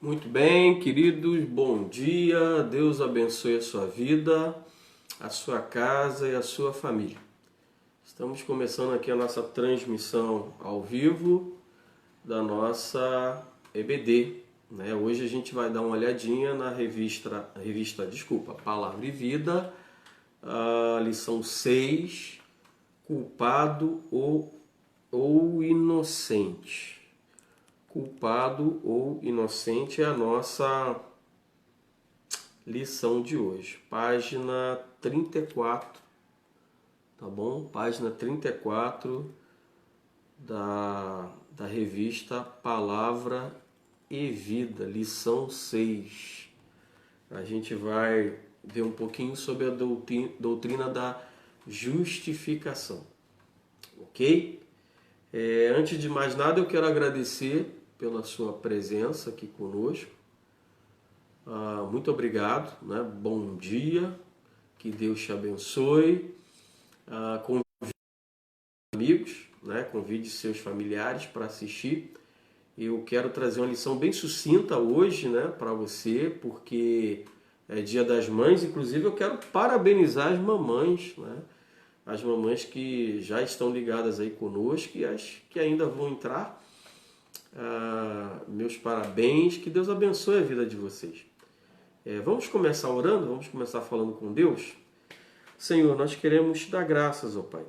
Muito bem, queridos, bom dia. Deus abençoe a sua vida, a sua casa e a sua família. Estamos começando aqui a nossa transmissão ao vivo da nossa EBD, né? Hoje a gente vai dar uma olhadinha na revista, Palavra e Vida, a lição 6, culpado ou inocente. Culpado ou inocente é a nossa lição de hoje. Página 34, tá bom? Página 34 da revista Palavra e Vida, lição 6. A gente vai ver um pouquinho sobre a doutrina da justificação, ok? Antes de mais nada, eu quero agradecer pela sua presença aqui conosco. Muito obrigado, né? Bom dia, que Deus te abençoe. Convide amigos, né? Convide seus familiares para assistir. Eu quero trazer uma lição bem sucinta hoje, né, para você, porque é Dia das Mães. Inclusive, eu quero parabenizar as mamães, né? As mamães que já estão ligadas aí conosco e as que ainda vão entrar. Meus parabéns, que Deus abençoe a vida de vocês. Vamos começar orando, vamos começar falando com Deus. Senhor, nós queremos te dar graças, ó Pai,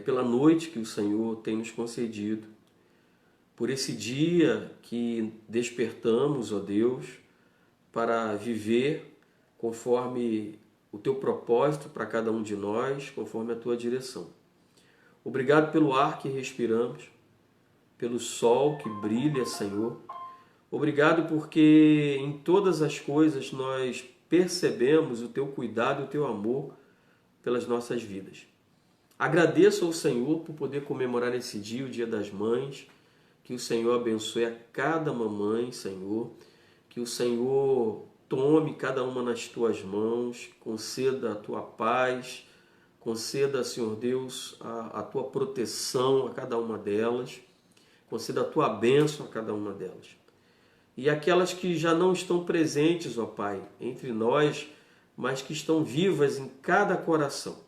pela noite que o Senhor tem nos concedido, por esse dia que despertamos, ó Deus, para viver conforme o teu propósito para cada um de nós, conforme a tua direção. Obrigado pelo ar que respiramos, pelo sol que brilha, Senhor. Obrigado porque em todas as coisas nós percebemos o teu cuidado e o teu amor pelas nossas vidas. Agradeço ao Senhor por poder comemorar esse dia, o Dia das Mães. Que o Senhor abençoe a cada mamãe, Senhor. Que o Senhor tome cada uma nas tuas mãos, conceda a tua paz, conceda, Senhor Deus, a tua proteção a cada uma delas, conceda a tua bênção a cada uma delas. E aquelas que já não estão presentes, ó Pai, entre nós, mas que estão vivas em cada coração.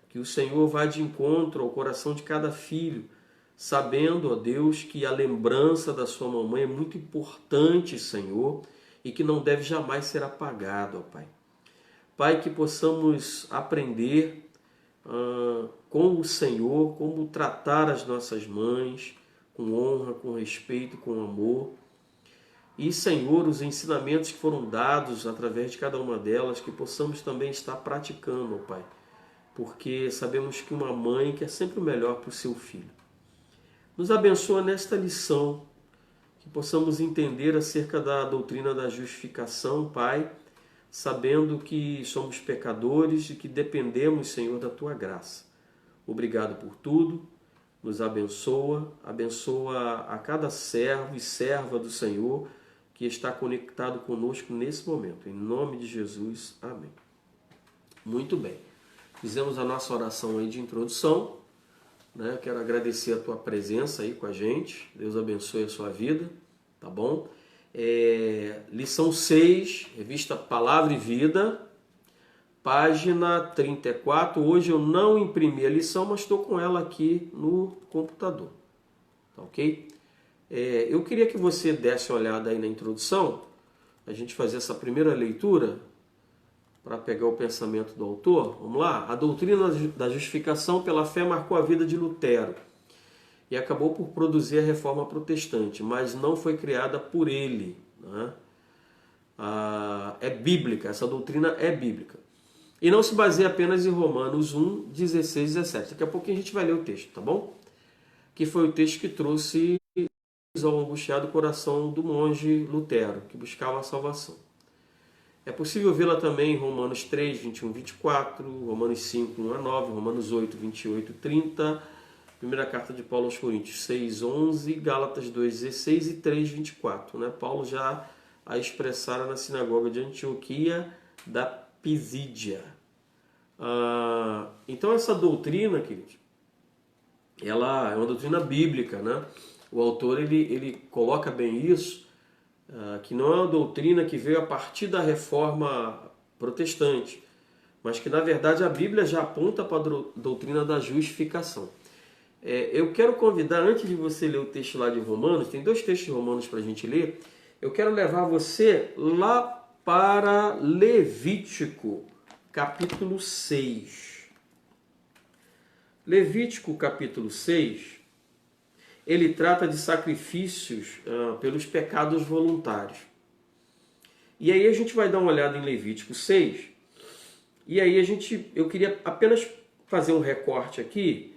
Que o Senhor vá de encontro ao coração de cada filho, sabendo, ó Deus, que a lembrança da sua mamãe é muito importante, Senhor, e que não deve jamais ser apagado, ó Pai. Pai, que possamos aprender com o Senhor como tratar as nossas mães, com honra, com respeito, com amor. E, Senhor, os ensinamentos que foram dados através de cada uma delas, que possamos também estar praticando, ó Pai. Porque sabemos que uma mãe quer sempre o melhor para o seu filho. Nos abençoa nesta lição, que possamos entender acerca da doutrina da justificação, Pai, sabendo que somos pecadores e que dependemos, Senhor, da Tua graça. Obrigado por tudo, nos abençoa, abençoa a cada servo e serva do Senhor que está conectado conosco nesse momento. Em nome de Jesus, amém. Muito bem, fizemos a nossa oração aí de introdução, né? Quero agradecer a tua presença aí com a gente, Deus abençoe a sua vida, tá bom? Lição 6, revista Palavra e Vida, página 34. Hoje eu não imprimi a lição, mas estou com ela aqui no computador, tá ok? Eu queria que você desse uma olhada aí na introdução, a gente fazer essa primeira leitura, para pegar o pensamento do autor. Vamos lá? A doutrina da justificação pela fé marcou a vida de Lutero e acabou por produzir a reforma protestante, mas não foi criada por ele, né? É bíblica, essa doutrina é bíblica. E não se baseia apenas em Romanos 1, 16 e 17. Daqui a pouquinho a gente vai ler o texto, tá bom? Que foi o texto que trouxe ao angustiado coração do monge Lutero, que buscava a salvação. É possível vê-la também em Romanos 3, 21, 24, Romanos 5, 1 a 9, Romanos 8, 28, 30, primeira carta de Paulo aos Coríntios 6, 11, Gálatas 2, 16 e 3, 24. Né? Paulo já a expressara na sinagoga de Antioquia da Pisídia. Então essa doutrina, queridos, ela é uma doutrina bíblica, né? O autor ele coloca bem isso que não é uma doutrina que veio a partir da reforma protestante, mas que na verdade a Bíblia já aponta para a doutrina da justificação. Eu quero convidar, antes de você ler o texto lá de Romanos, tem 2 textos de Romanos para a gente ler, eu quero levar você lá para Levítico, capítulo 6. Levítico, capítulo 6, ele trata de sacrifícios pelos pecados voluntários. E aí a gente vai dar uma olhada em Levítico 6, e aí eu queria apenas fazer um recorte aqui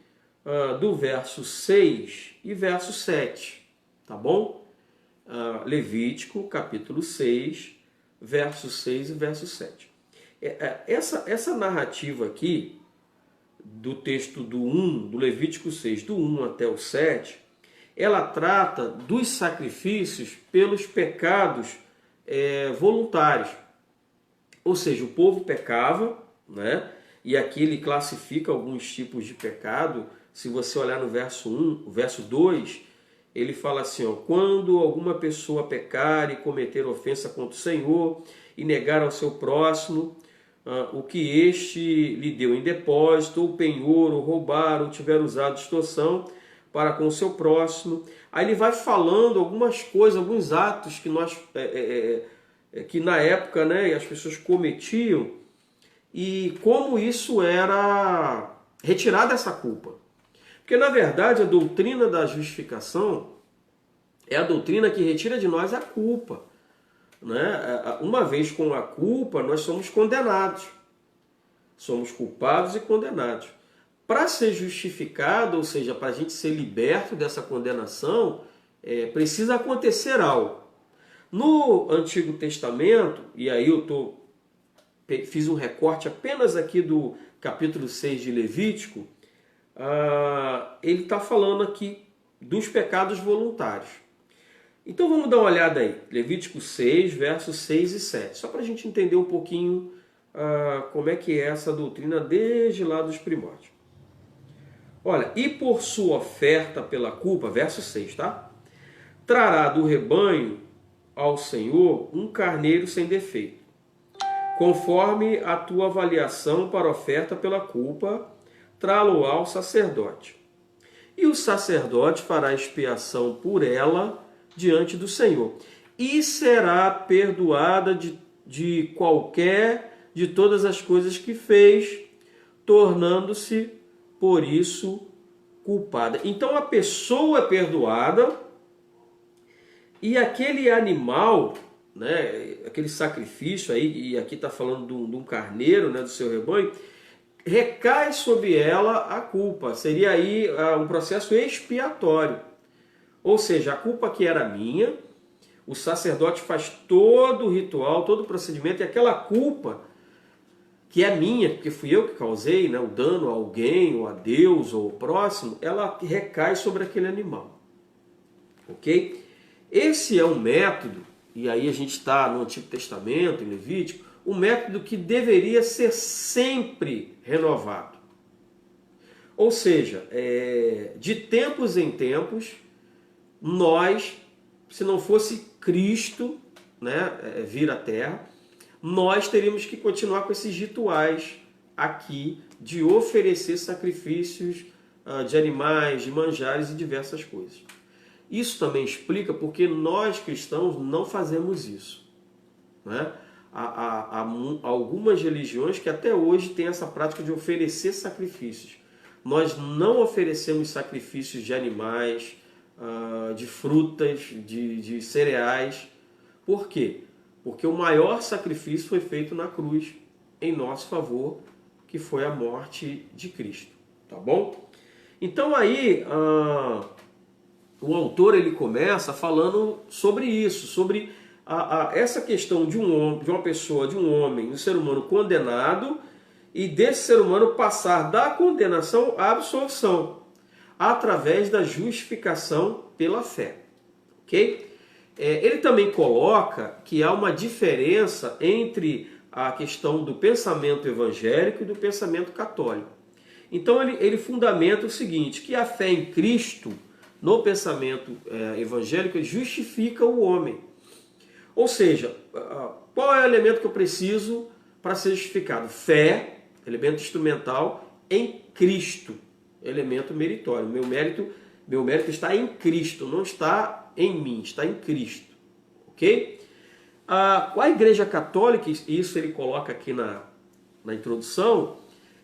do verso 6 e verso 7, tá bom? Levítico, capítulo 6, verso 6 e verso 7. Essa narrativa aqui, do texto do Levítico 6, do 1 até o 7, ela trata dos sacrifícios pelos pecados voluntários. Ou seja, o povo pecava, né? E aqui ele classifica alguns tipos de pecado. Se você olhar no verso 1, o verso 2, ele fala assim, quando alguma pessoa pecar e cometer ofensa contra o Senhor e negar ao seu próximo o que este lhe deu em depósito, ou penhor, ou roubar, ou tiver usado extorsão para com o seu próximo. Aí ele vai falando algumas coisas, alguns atos que na época, né, as pessoas cometiam e como isso era retirar dessa culpa. Porque, na verdade, a doutrina da justificação é a doutrina que retira de nós a culpa. Né? Uma vez com a culpa, nós somos condenados. Somos culpados e condenados. Para ser justificado, ou seja, para a gente ser liberto dessa condenação, precisa acontecer algo. No Antigo Testamento, e aí fiz um recorte apenas aqui do capítulo 6 de Levítico, ele está falando aqui dos pecados voluntários. Então vamos dar uma olhada aí, Levítico 6, versos 6 e 7, só para a gente entender um pouquinho como é que é essa doutrina desde lá dos primórdios. Olha, e por sua oferta pela culpa, verso 6, tá? Trará do rebanho ao Senhor um carneiro sem defeito, conforme a tua avaliação para oferta pela culpa, trá-lo ao sacerdote. E o sacerdote fará expiação por ela diante do Senhor, e será perdoada de qualquer de todas as coisas que fez, tornando-se por isso culpada. Então a pessoa é perdoada e aquele animal, né, aquele sacrifício aí, e aqui está falando de um carneiro, né, do seu rebanho, recai sobre ela a culpa. Seria aí um processo expiatório. Ou seja, a culpa que era minha, o sacerdote faz todo o ritual, todo o procedimento, e aquela culpa que é minha, porque fui eu que causei, né, o dano a alguém, ou a Deus, ou ao próximo, ela recai sobre aquele animal. Ok? Esse é um método, e aí a gente está no Antigo Testamento, em Levítico, um método que deveria ser sempre renovado. Ou seja, de tempos em tempos, nós, se não fosse Cristo, né, vir à Terra, nós teríamos que continuar com esses rituais aqui de oferecer sacrifícios de animais, de manjares e diversas coisas. Isso também explica porque nós cristãos não fazemos isso. Né? Há algumas religiões que até hoje têm essa prática de oferecer sacrifícios. Nós não oferecemos sacrifícios de animais, de frutas, de cereais. Por quê? Porque o maior sacrifício foi feito na cruz em nosso favor, que foi a morte de Cristo. Tá bom? Então aí o autor ele começa falando sobre isso, sobre essa questão de uma pessoa, de um homem, um ser humano condenado, e desse ser humano passar da condenação à absolvição, através da justificação pela fé. Ok? Ele também coloca que há uma diferença entre a questão do pensamento evangélico e do pensamento católico. Então ele fundamenta o seguinte, que a fé em Cristo, no pensamento evangélico, justifica o homem. Ou seja, qual é o elemento que eu preciso para ser justificado? Fé, elemento instrumental, em Cristo, elemento meritório. Meu mérito está em Cristo, não está em mim, está em Cristo. Ok? A Igreja Católica, isso ele coloca aqui na introdução,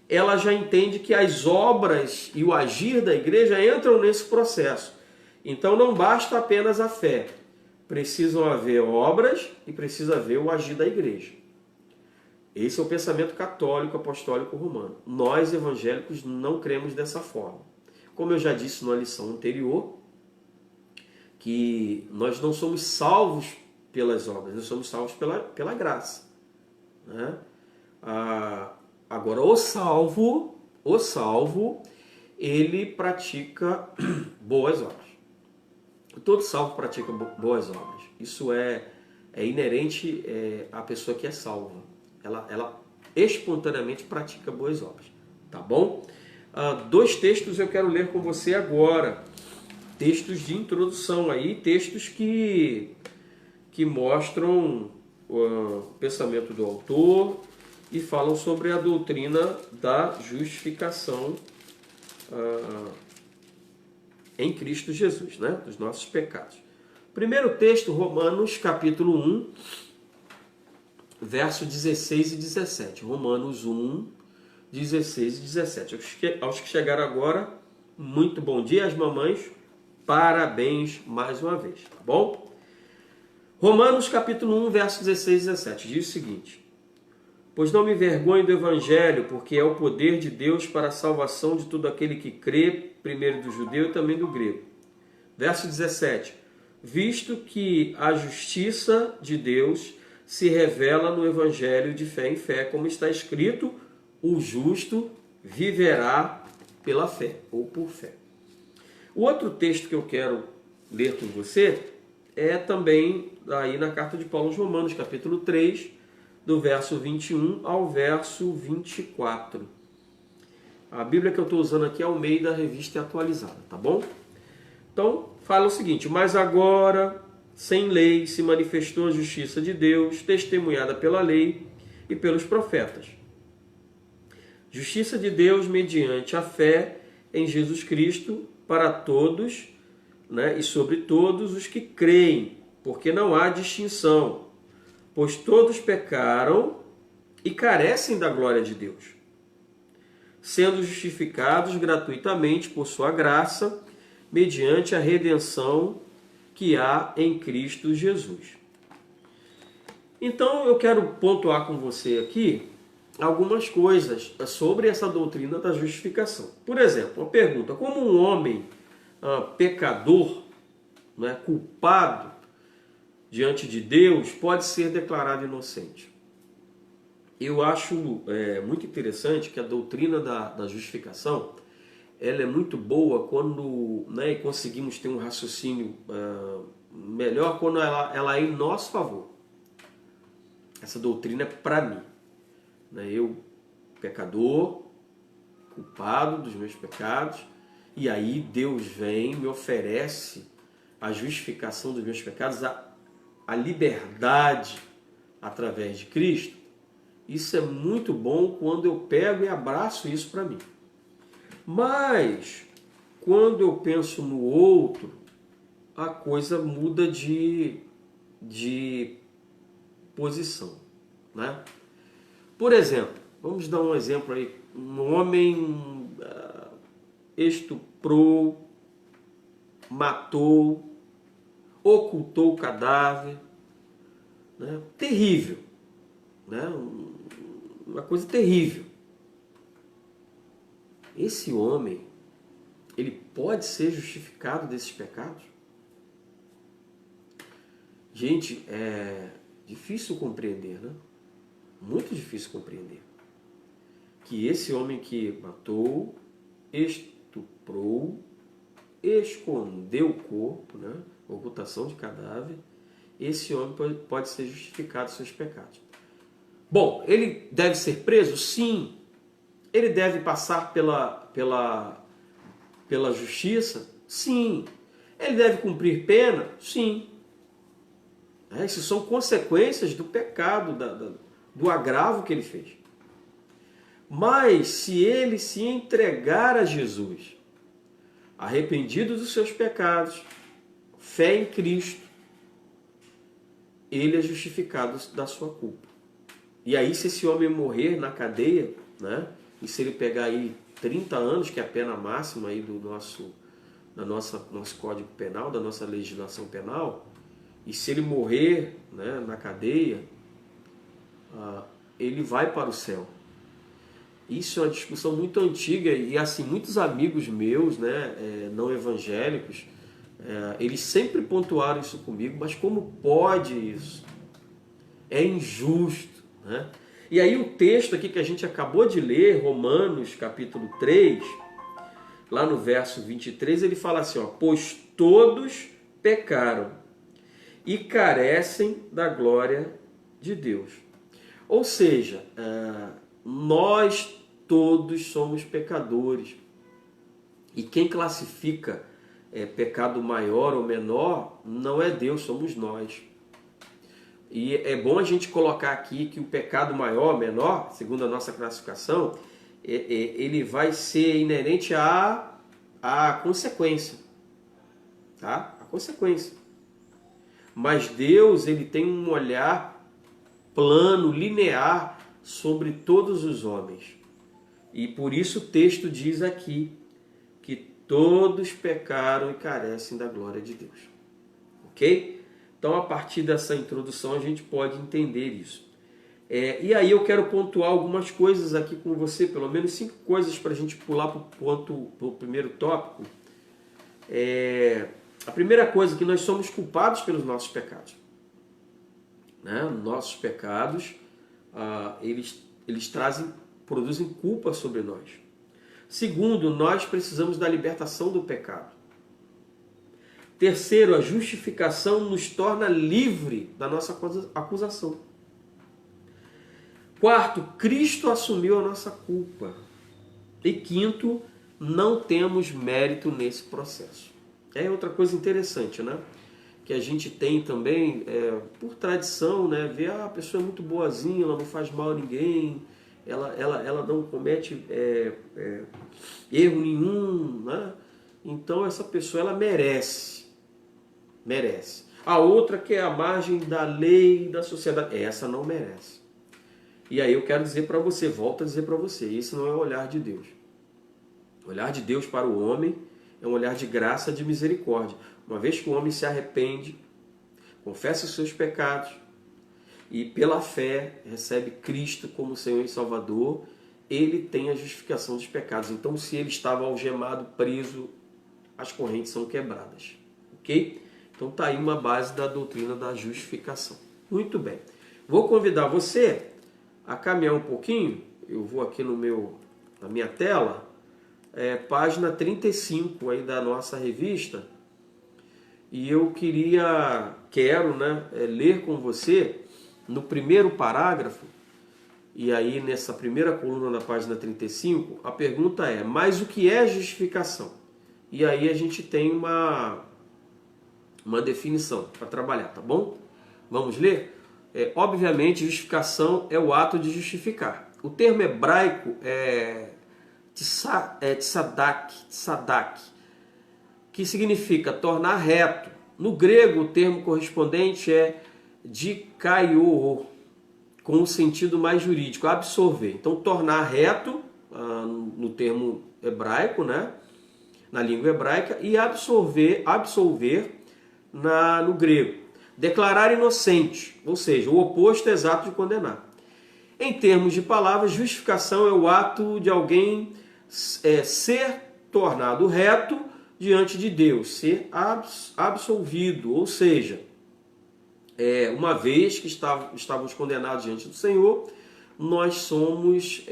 ela já entende que as obras e o agir da igreja entram nesse processo. Então não basta apenas a fé. Precisam haver obras e precisa haver o agir da igreja. Esse é o pensamento católico apostólico romano. Nós, evangélicos, não cremos dessa forma. Como eu já disse na lição anterior, que nós não somos salvos pelas obras, nós somos salvos pela graça. Né? Agora, o salvo, ele pratica boas obras. Todo salvo pratica boas obras. Isso é inerente à pessoa que é salva. Ela espontaneamente pratica boas obras. Tá bom? 2 textos eu quero ler com você agora. Textos de introdução aí, textos que mostram o pensamento do autor e falam sobre a doutrina da justificação em Cristo Jesus, né? Dos nossos pecados. Primeiro texto, Romanos capítulo 1, verso 16 e 17. Romanos 1, 16 e 17. Aos que chegaram agora, muito bom dia. As mamães, parabéns mais uma vez, tá bom? Romanos capítulo 1, verso 16 e 17. Diz o seguinte: pois não me envergonho do evangelho, porque é o poder de Deus para a salvação de todo aquele que crê, primeiro do judeu e também do grego. Verso 17. Visto que a justiça de Deus se revela no evangelho de fé em fé, como está escrito, o justo viverá pela fé, ou por fé. O outro texto que eu quero ler com você é também aí na carta de Paulo aos Romanos, capítulo 3, do verso 21 ao verso 24. A Bíblia que eu estou usando aqui é Almeida, revista atualizada, tá bom? Então, fala o seguinte: mas agora, sem lei, se manifestou a justiça de Deus, testemunhada pela lei e pelos profetas. Justiça de Deus mediante a fé em Jesus Cristo para todos, né, e sobre todos os que creem, porque não há distinção, pois todos pecaram e carecem da glória de Deus, sendo justificados gratuitamente por sua graça, mediante a redenção que há em Cristo Jesus. Então eu quero pontuar com você aqui algumas coisas sobre essa doutrina da justificação. Por exemplo, uma pergunta: como um homem pecador, né, culpado diante de Deus, pode ser declarado inocente? Eu acho muito interessante que a doutrina da justificação ela é muito boa quando, né, conseguimos ter um raciocínio melhor quando ela é em nosso favor. Essa doutrina é para mim. Né? Eu, pecador, culpado dos meus pecados, e aí Deus vem, me oferece a justificação dos meus pecados, a liberdade através de Cristo. Isso é muito bom quando eu pego e abraço isso para mim. Mas, quando eu penso no outro, a coisa muda de posição. Né? Por exemplo, vamos dar um exemplo aí. Um homem estuprou, matou, ocultou o cadáver. Né? Terrível. Né? Uma coisa terrível. Esse homem, ele pode ser justificado desses pecados? Gente, é difícil compreender, né? Muito difícil compreender. Que esse homem que matou, estuprou, escondeu o corpo, né? Ocultação de cadáver, esse homem pode ser justificado dos seus pecados. Bom, ele deve ser preso? Sim. Ele deve passar pela justiça? Sim. Ele deve cumprir pena? Sim. Isso são consequências do pecado, do agravo que ele fez. Mas se ele se entregar a Jesus, arrependido dos seus pecados, fé em Cristo, ele é justificado da sua culpa. E aí, se esse homem morrer na cadeia, né, e se ele pegar aí 30 anos, que é a pena máxima aí do nosso Código Penal, da nossa legislação penal, e se ele morrer, né, na cadeia, ele vai para o céu. Isso é uma discussão muito antiga e assim, muitos amigos meus, né, não evangélicos, eles sempre pontuaram isso comigo, mas como pode isso? É injusto, né? E aí o texto aqui que a gente acabou de ler, Romanos capítulo 3, lá no verso 23, ele fala assim, ó, pois todos pecaram e carecem da glória de Deus. Ou seja, nós todos somos pecadores. E quem classifica pecado maior ou menor não é Deus, somos nós. E é bom a gente colocar aqui que o pecado maior, menor, segundo a nossa classificação, ele vai ser inerente à consequência. Tá? A consequência. Mas Deus, ele tem um olhar plano, linear sobre todos os homens. E por isso o texto diz aqui que todos pecaram e carecem da glória de Deus. Ok? Então, a partir dessa introdução, a gente pode entender isso. E aí eu quero pontuar algumas coisas aqui com você, pelo menos 5 coisas para a gente pular para o primeiro tópico. A primeira coisa é que nós somos culpados pelos nossos pecados. Né? Nossos pecados, eles produzem culpa sobre nós. Segundo, nós precisamos da libertação do pecado. Terceiro, a justificação nos torna livre da nossa acusação. Quarto, Cristo assumiu a nossa culpa. E quinto, não temos mérito nesse processo. É outra coisa interessante, né? Que a gente tem também, por tradição, né? Ver a pessoa é muito boazinha, ela não faz mal a ninguém, ela não comete erro nenhum, né? Então essa pessoa ela merece. A outra que é a margem da lei da sociedade, essa não merece. E aí eu quero dizer para você, volto a dizer para você, esse não é o olhar de Deus. O olhar de Deus para o homem é um olhar de graça, de misericórdia. Uma vez que o homem se arrepende, confessa os seus pecados e pela fé recebe Cristo como Senhor e Salvador, ele tem a justificação dos pecados. Então, se ele estava algemado, preso, as correntes são quebradas. Ok? Então está aí uma base da doutrina da justificação. Muito bem. Vou convidar você a caminhar um pouquinho. Eu vou aqui na minha tela, página 35 aí da nossa revista. E eu quero ler com você no primeiro parágrafo, e aí nessa primeira coluna da página 35, a pergunta é, mas o que é justificação? E aí a gente tem uma definição para trabalhar, tá bom? Vamos ler? Obviamente, justificação é o ato de justificar. O termo hebraico é tsadak, que significa tornar reto. No grego, o termo correspondente é dikaio, com o sentido mais jurídico, absorver. Então, tornar reto, no termo hebraico, né? Na língua hebraica, e absolver no grego. Declarar inocente, ou seja, o oposto exato de condenar. Em termos de palavras, justificação é o ato de alguém ser tornado reto diante de Deus, ser absolvido, ou seja, uma vez que estávamos condenados diante do Senhor, nós somos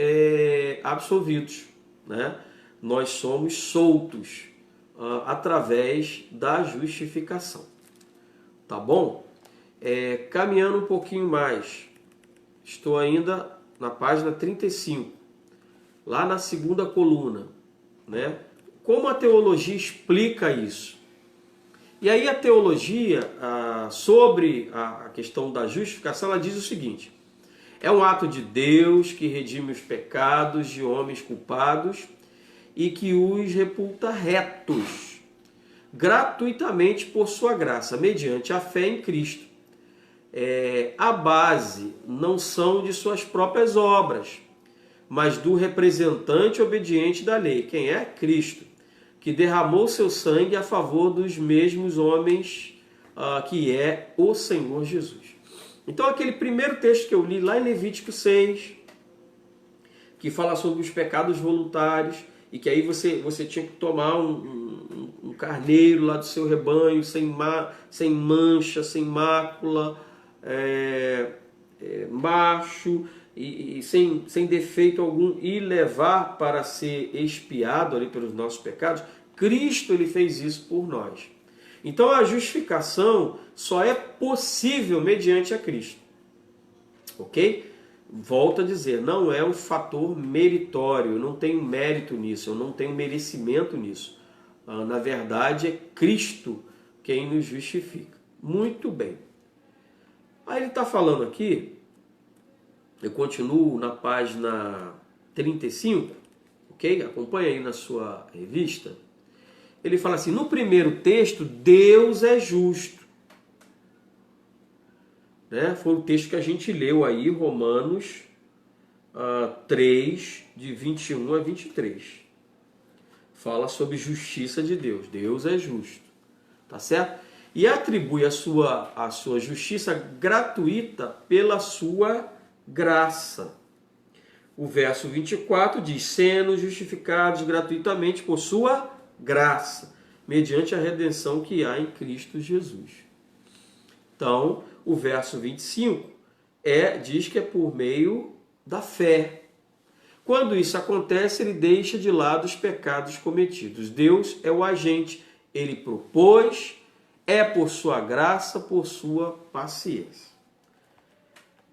absolvidos, né? Nós somos soltos através da justificação. Tá bom? Caminhando um pouquinho mais, estou ainda na página 35, lá na segunda coluna, né? Como a teologia explica isso? E aí a teologia sobre a questão da justificação, ela diz o seguinte: é um ato de Deus que redime os pecados de homens culpados e que os repulta retos, gratuitamente por sua graça, mediante a fé em Cristo. A base não são de suas próprias obras, mas do representante obediente da lei. Quem é? Cristo, que derramou seu sangue a favor dos mesmos homens, que é o Senhor Jesus. Então aquele primeiro texto que eu li lá em Levítico 6, que fala sobre os pecados voluntários, e que aí você tinha que tomar um carneiro lá do seu rebanho, sem mancha, sem mácula, macho, e sem defeito algum, e levar para ser expiado ali pelos nossos pecados. Cristo, ele fez isso por nós. Então a justificação só é possível mediante a Cristo. Ok? Volto a dizer, não é um fator meritório, eu não tenho mérito nisso, eu não tenho merecimento nisso. Na verdade, é Cristo quem nos justifica. Muito bem. Aí ele está falando aqui, eu continuo na página 35, ok? Acompanha aí na sua revista. Ele fala assim, no primeiro texto, Deus é justo. Foi o texto que a gente leu aí, Romanos 3, de 21 a 23. Fala sobre justiça de Deus. Deus é justo. Tá certo? E atribui a sua justiça gratuita pela sua graça. O verso 24 diz, sendo justificados gratuitamente por sua graça, mediante a redenção que há em Cristo Jesus. Então, o verso 25 diz que é por meio da fé. Quando isso acontece, ele deixa de lado os pecados cometidos. Deus é o agente, ele propôs, é por sua graça, por sua paciência.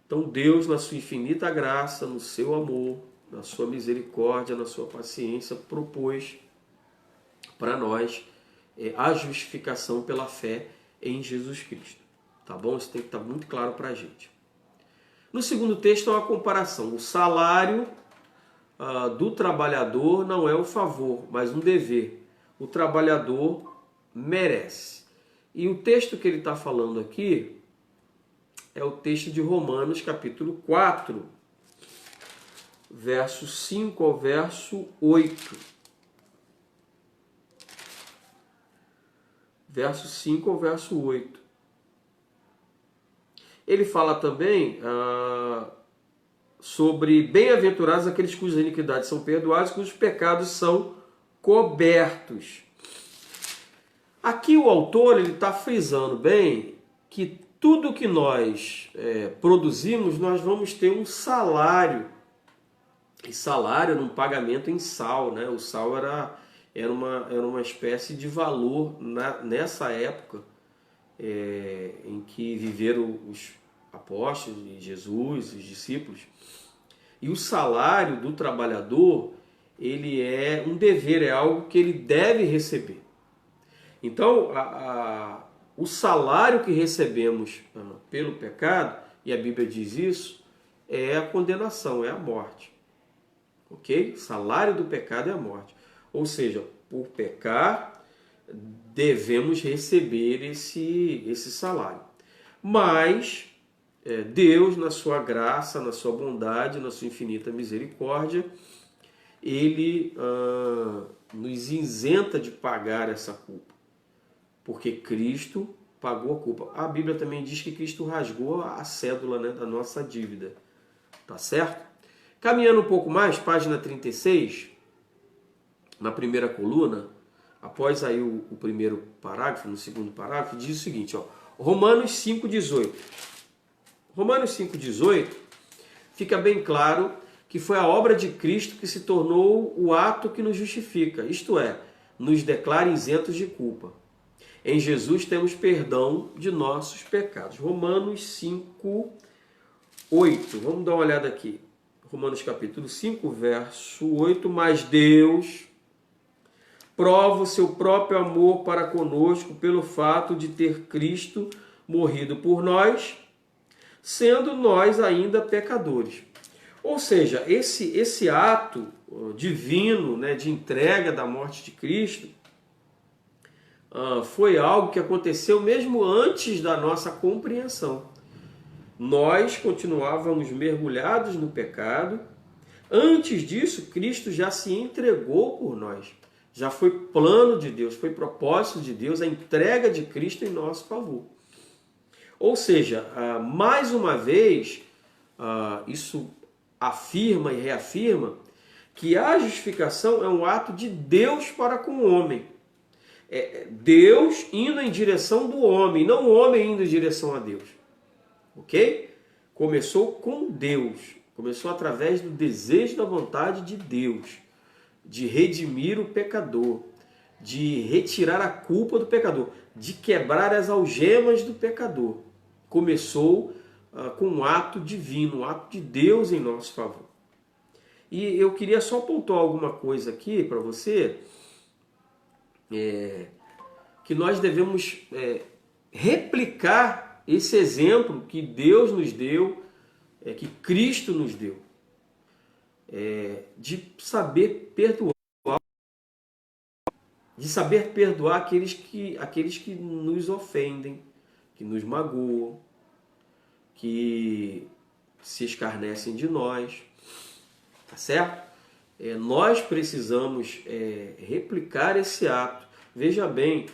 Então Deus, na sua infinita graça, no seu amor, na sua misericórdia, na sua paciência, propôs para nós a justificação pela fé em Jesus Cristo. Tá bom? Isso tem que estar muito claro para a gente. No segundo texto é uma comparação. O salário do trabalhador não é um favor, mas um dever. O trabalhador merece. E o texto que ele está falando aqui é o texto de Romanos, capítulo 4, verso 5 ao verso 8. Verso 5 ao verso 8. Ele fala também sobre bem-aventurados aqueles cujas iniquidades são perdoadas, cujos pecados são cobertos. Aqui o autor está frisando bem que tudo que nós produzimos, nós vamos ter um salário. E salário era um pagamento em sal, né? O sal era uma espécie de valor nessa época em que viveram os apóstolos, Jesus, os discípulos. E o salário do trabalhador, ele é um dever, é algo que ele deve receber. Então, o salário que recebemos pelo pecado, e a Bíblia diz isso, é a condenação, é a morte. Ok? O salário do pecado é a morte. Ou seja, por pecar, devemos receber esse salário. Mas Deus, na sua graça, na sua bondade, na sua infinita misericórdia, ele nos isenta de pagar essa culpa. Porque Cristo pagou a culpa. A Bíblia também diz que Cristo rasgou a cédula, né, da nossa dívida. Tá certo? Caminhando um pouco mais, página 36, na primeira coluna, após aí o primeiro parágrafo, no segundo parágrafo, diz o seguinte, Romanos 5,18. Romanos 5,18 fica bem claro que foi a obra de Cristo que se tornou o ato que nos justifica, isto é, nos declara isentos de culpa. Em Jesus temos perdão de nossos pecados. Romanos 5,8. Vamos dar uma olhada aqui. Romanos capítulo 5, verso 8. Mas Deus, prova o seu próprio amor para conosco pelo fato de ter Cristo morrido por nós, sendo nós ainda pecadores. Ou seja, esse ato divino, né, de entrega da morte de Cristo foi algo que aconteceu mesmo antes da nossa compreensão. Nós continuávamos mergulhados no pecado. Antes disso, Cristo já se entregou por nós. Já foi plano de Deus, foi propósito de Deus a entrega de Cristo em nosso favor. Ou seja, mais uma vez, isso afirma e reafirma que a justificação é um ato de Deus para com o homem. É Deus indo em direção do homem, não o homem indo em direção a Deus. Ok? Começou com Deus. Começou através do desejo da vontade de Deus, de redimir o pecador, de retirar a culpa do pecador, de quebrar as algemas do pecador. Começou com um ato divino, um ato de Deus em nosso favor. E eu queria só pontuar alguma coisa aqui para você, que nós devemos replicar esse exemplo que Deus nos deu, que Cristo nos deu, de saber perdoar, aqueles que nos ofendem, que nos magoam, que se escarnecem de nós, tá certo? Nós precisamos replicar esse ato. Veja bem,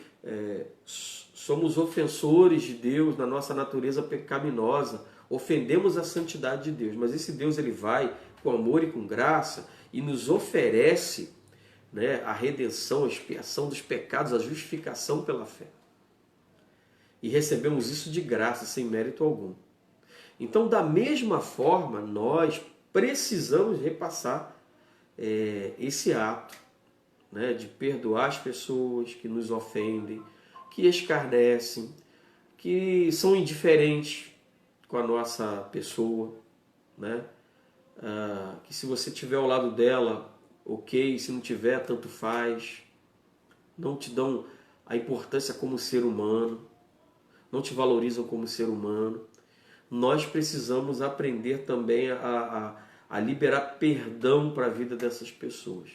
somos ofensores de Deus na nossa natureza pecaminosa, ofendemos a santidade de Deus, mas esse Deus ele vai com amor e com graça e nos oferece, né, a redenção, a expiação dos pecados, a justificação pela fé. E recebemos isso de graça, sem mérito algum. Então, da mesma forma, nós precisamos repassar esse ato, né, de perdoar as pessoas que nos ofendem, que escarnecem, que são indiferentes com a nossa pessoa, né? Que se você estiver ao lado dela, ok, se não tiver, tanto faz, não te dão a importância como ser humano, não te valorizam como ser humano. Nós precisamos aprender também a liberar perdão para a vida dessas pessoas.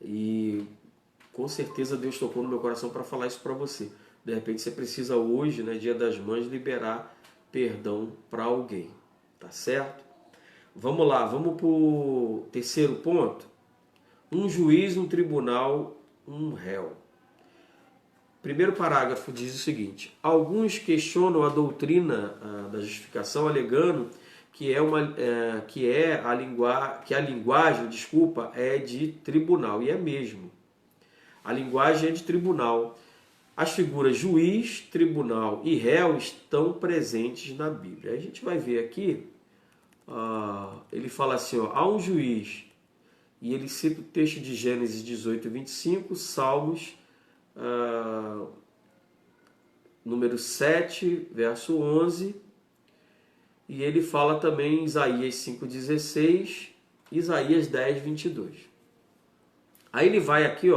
E com certeza Deus tocou no meu coração para falar isso para você. De repente você precisa hoje, né, Dia das Mães, liberar perdão para alguém. Tá certo? Vamos lá, vamos para o terceiro ponto. Um juiz, um tribunal, um réu. Primeiro parágrafo diz o seguinte: alguns questionam a doutrina da justificação, alegando que a linguagem, é de tribunal, e é mesmo. A linguagem é de tribunal. As figuras juiz, tribunal e réu estão presentes na Bíblia. Aí a gente vai ver aqui, ele fala assim, há um juiz, e ele cita o texto de Gênesis 18, 25, Salmos, número 7, verso 11, e ele fala também em Isaías 5,16, Isaías 10, 22. Aí ele vai aqui,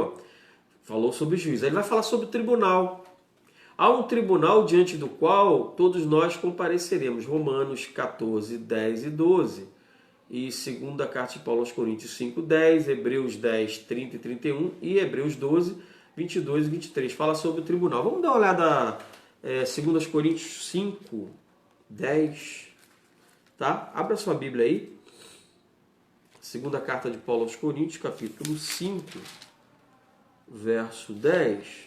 falou sobre o juiz, aí ele vai falar sobre o tribunal. Há um tribunal diante do qual todos nós compareceremos, Romanos 14, 10 e 12, e segunda carta de Paulo aos Coríntios 5, 10, Hebreus 10, 30 e 31 e Hebreus 12, 22 e 23. Fala sobre o tribunal. Vamos dar uma olhada, 2 Coríntios 5, 10, tá? Abra sua Bíblia aí. Segunda carta de Paulo aos Coríntios, capítulo 5, verso 10.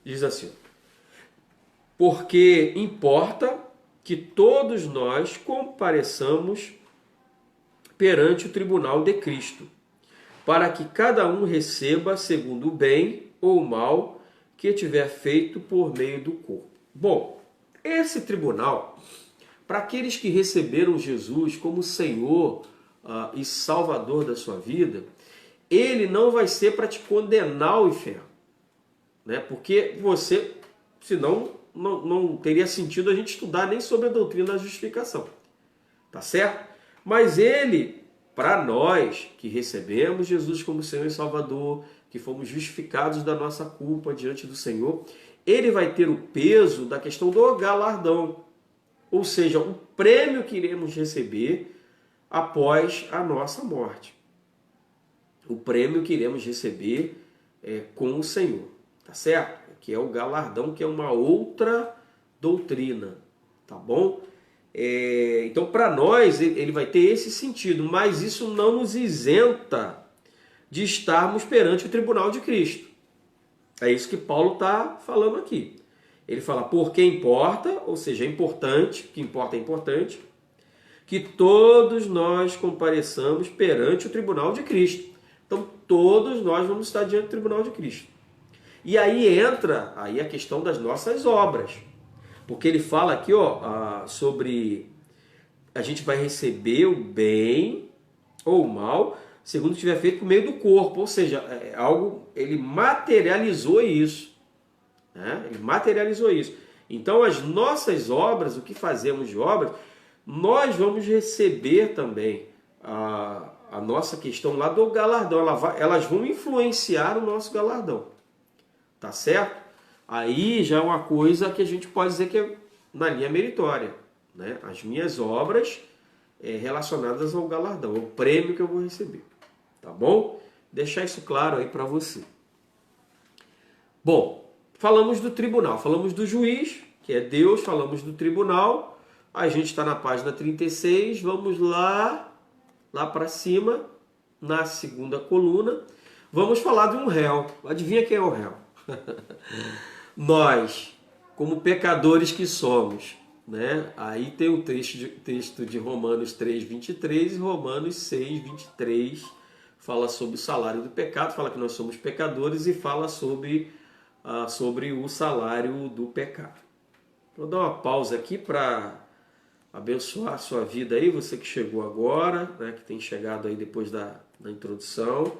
Diz assim: porque importa que todos nós compareçamos perante o tribunal de Cristo, para que cada um receba segundo o bem ou o mal que tiver feito por meio do corpo. Bom, esse tribunal, para aqueles que receberam Jesus como Senhor e Salvador da sua vida, ele não vai ser para te condenar ao inferno, né? Porque você, senão, não teria sentido a gente estudar nem sobre a doutrina da justificação, tá certo? Mas ele para nós que recebemos Jesus como Senhor e Salvador, que fomos justificados da nossa culpa diante do Senhor, ele vai ter o peso da questão do galardão, ou seja, o prêmio que iremos receber após a nossa morte. O prêmio que iremos receber com o Senhor, tá certo? Que é o galardão, que é uma outra doutrina, tá bom? Então, para nós, ele vai ter esse sentido, mas isso não nos isenta de estarmos perante o tribunal de Cristo. É isso que Paulo está falando aqui. Ele fala, porque importa, ou seja, é importante, que importa é importante, que todos nós compareçamos perante o tribunal de Cristo. Então, todos nós vamos estar diante do tribunal de Cristo. E aí entra aí a questão das nossas obras. Porque ele fala aqui sobre a gente vai receber o bem ou o mal, segundo tiver feito por meio do corpo. Ou seja, ele materializou isso. Né? Ele materializou isso. Então, as nossas obras, o que fazemos de obras, nós vamos receber também a nossa questão lá do galardão. Elas vão influenciar o nosso galardão. Tá certo? Aí já é uma coisa que a gente pode dizer que é na linha meritória. Né? As minhas obras relacionadas ao galardão, ao prêmio que eu vou receber. Tá bom? Deixar isso claro aí para você. Bom, falamos do tribunal, falamos do juiz, que é Deus, falamos do tribunal. A gente está na página 36, vamos lá para cima, na segunda coluna. Vamos falar de um réu. Adivinha quem é o réu? Nós, como pecadores que somos, né? Aí tem o texto de Romanos 3:23 e Romanos 6:23 fala sobre o salário do pecado, fala que nós somos pecadores e fala sobre o salário do pecado. Vou dar uma pausa aqui para abençoar a sua vida aí, você que chegou agora, né? Que tem chegado aí depois da introdução.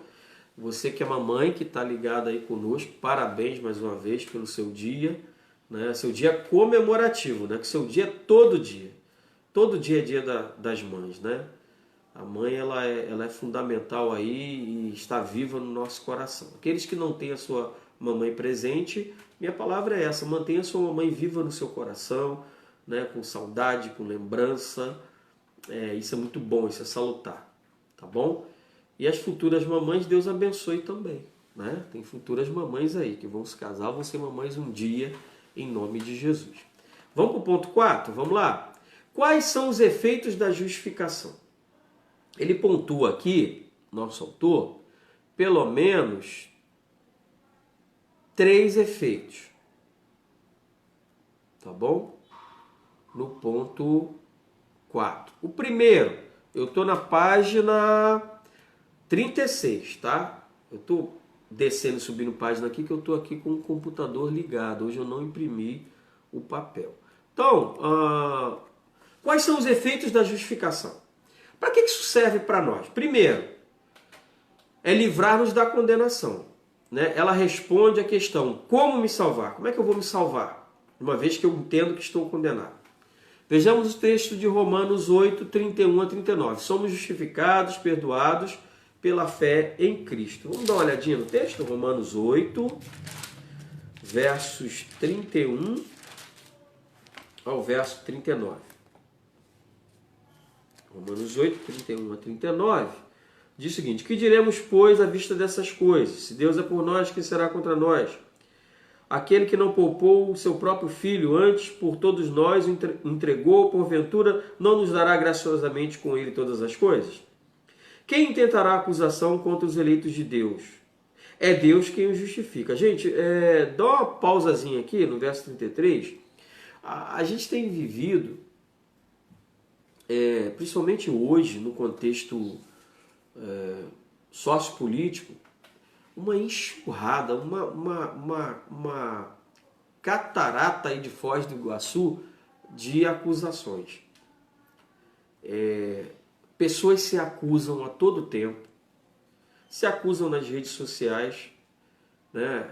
Você que é mamãe, que está ligada aí conosco, parabéns mais uma vez pelo seu dia, né? Seu dia comemorativo, né? Que seu dia é todo dia. Todo dia é dia das mães, né? A mãe ela é fundamental aí e está viva no nosso coração. Aqueles que não têm a sua mamãe presente, minha palavra é essa, mantenha a sua mamãe viva no seu coração, né? Com saudade, com lembrança. Isso é muito bom, isso é salutar, tá bom? E as futuras mamães, Deus abençoe também. Né? Tem futuras mamães aí que vão se casar, vão ser mamães um dia, em nome de Jesus. Vamos para o ponto 4? Vamos lá? Quais são os efeitos da justificação? Ele pontua aqui, nosso autor, pelo menos 3 efeitos. Tá bom? No ponto 4. O primeiro, eu estou na página 36, tá? Eu estou descendo e subindo página aqui, que eu estou aqui com o computador ligado. Hoje eu não imprimi o papel. Então, quais são os efeitos da justificação? Para que isso serve para nós? Primeiro, é livrar-nos da condenação. Né? Ela responde à questão, como me salvar? Como é que eu vou me salvar? Uma vez que eu entendo que estou condenado. Vejamos o texto de Romanos 8, 31 a 39. Somos justificados, perdoados pela fé em Cristo. Vamos dar uma olhadinha no texto? Romanos 8, versos 31 ao verso 39. Romanos 8, 31 a 39, diz o seguinte: que diremos, pois, à vista dessas coisas? Se Deus é por nós, quem será contra nós? Aquele que não poupou o seu próprio filho, antes por todos nós o entregou, porventura não nos dará graciosamente com ele todas as coisas? Quem intentará acusação contra os eleitos de Deus? É Deus quem os justifica. Gente, dá uma pausazinha aqui no verso 33. A gente tem vivido, principalmente hoje, no contexto sociopolítico, uma enxurrada, uma catarata aí de Foz do Iguaçu de acusações. Pessoas se acusam a todo tempo, se acusam nas redes sociais, né?